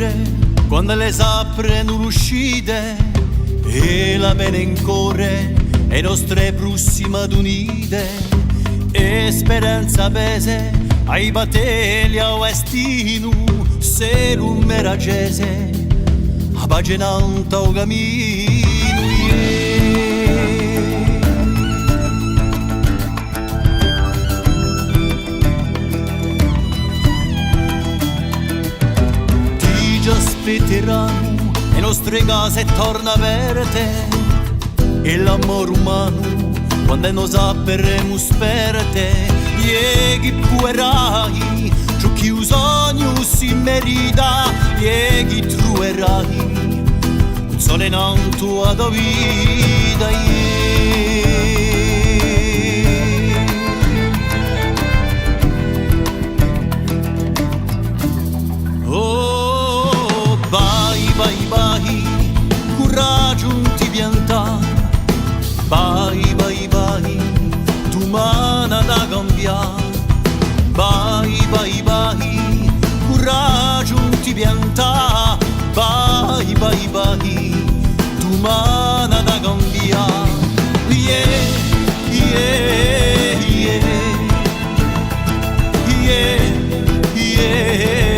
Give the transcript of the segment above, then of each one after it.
amore quando le saprano l'uscite e la pena in cuore e nostre prossime unite e speranza pese ai batelli a destino se non mi ragese a pagina un tuo cammino ti già aspetteranno le nostre case torna aperte e l'amore umano quando non sapremo sperte e chi puerai ciò che il sogno si merita e chi troverai un sole in tua vita oh vai vai vai coraggio non ti piantare vai, vai, vai, tu mano da cambiare. Vai, vai, vai, coraggio non ti pianta. Vai, vai, vai, tu mano da cambiare. Yeah, yeah, yeah, yeah, yeah, yeah, yeah, yeah.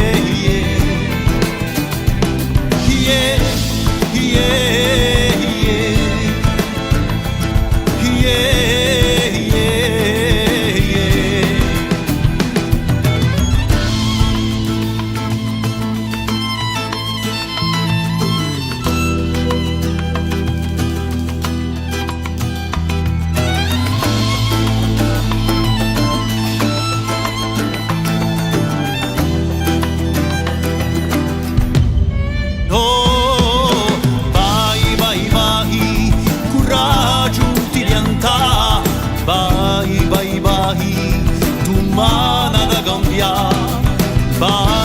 Vai, vai, vai, tu mano da cambiare. Vai.